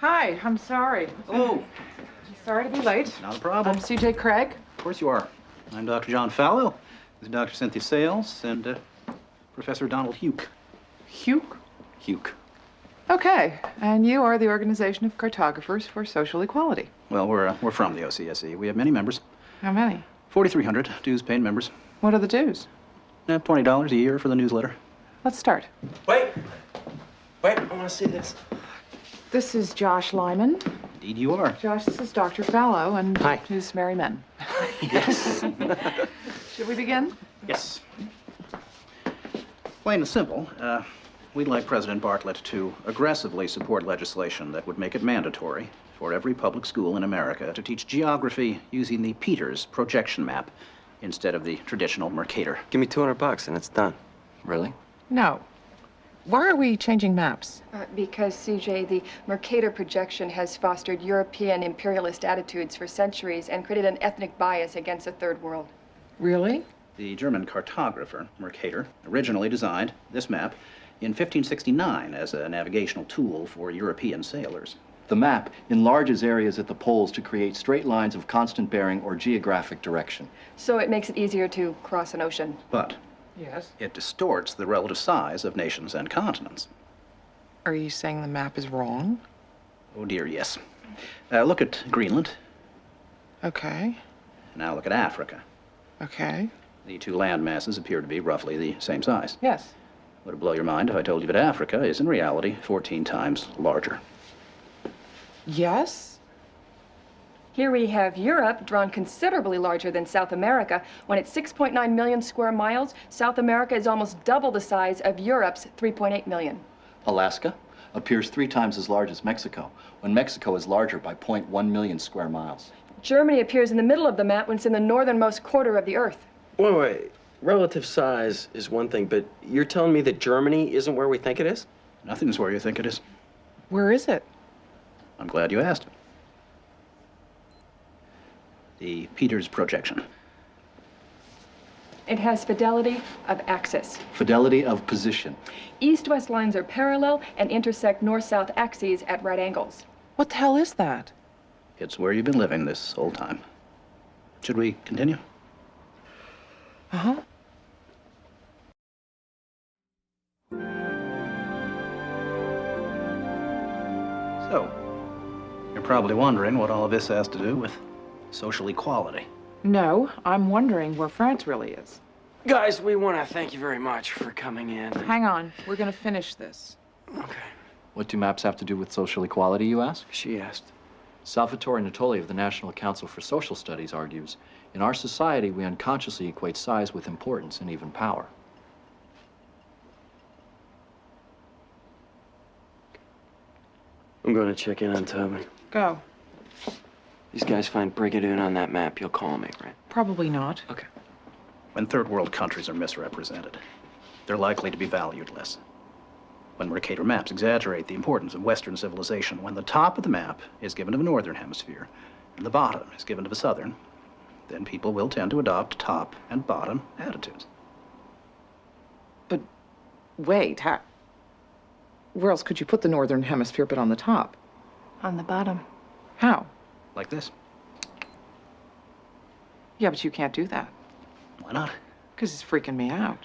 Hi, I'm sorry. Hello. Sorry to be late. Not a problem. I'm C.J. Craig. Of course you are. I'm Dr. John Fallow. This is Dr. Cynthia Sales and Professor Donald Huke. Huke? Huke. Okay, and you are the Organization of Cartographers for Social Equality. Well, we're from the OCSE. We have many members. How many? 4,300 dues-paying members. What are the dues? $20 a year for the newsletter. Let's start. Wait, I want to see this. This is Josh Lyman. Indeed you are. Josh, this is Dr. Fallow, and Hi. who's Mary Men. Yes. Should we begin? Yes. Plain and simple, we'd like President Bartlett to aggressively support legislation that would make it mandatory for every public school in America to teach geography using the Peters projection map instead of the traditional Mercator. Give me $200 and it's done. Really? No. Why are we changing maps? Because, CJ, the Mercator projection has fostered European imperialist attitudes for centuries and created an ethnic bias against the Third World. Really? The German cartographer, Mercator, originally designed this map in 1569 as a navigational tool for European sailors. The map enlarges areas at the poles to create straight lines of constant bearing or geographic direction. So it makes it easier to cross an ocean. But Yes. it distorts the relative size of nations and continents. Are you saying the map is wrong? Oh dear, yes. Look at Greenland. Okay. Now look at Africa. Okay. The two land masses appear to be roughly the same size. Yes. Would it blow your mind if I told you that Africa is in reality 14 times larger? Yes? Here we have Europe drawn considerably larger than South America. When it's 6.9 million square miles, South America is almost double the size of Europe's 3.8 million. Alaska appears 3 times as large as Mexico, when Mexico is larger by 0.1 million square miles. Germany appears in the middle of the map when it's in the northernmost quarter of the Earth. Wait. Relative size is one thing, but you're telling me that Germany isn't where we think it is? Nothing's where you think it is. Where is it? I'm glad you asked. The Peters projection. It has fidelity of axis. Fidelity of position. East-west lines are parallel and intersect north-south axes at right angles. What the hell is that? It's where you've been living this whole time. Should we continue? Uh-huh. So, you're probably wondering what all of this has to do with social equality. No, I'm wondering where France really is. Guys, we want to thank you very much for coming in. Hang on, we're gonna finish this. Okay. What do maps have to do with social equality, you ask? She asked. Salvatore Natoli of the National Council for Social Studies argues, in our society, we unconsciously equate size with importance and even power. I'm going to check in on Toby. Go. These guys find Brigadoon on that map. You'll call me, right? Probably not. Okay. When third world countries are misrepresented, they're likely to be valued less. When Mercator maps exaggerate the importance of Western civilization, when the top of the map is given to the Northern Hemisphere and the bottom is given to the Southern, then people will tend to adopt top and bottom attitudes. But wait, where else could you put the Northern Hemisphere but on the top? On the bottom. How? Like this. Yeah, but you can't do that. Why not? Because it's freaking me out.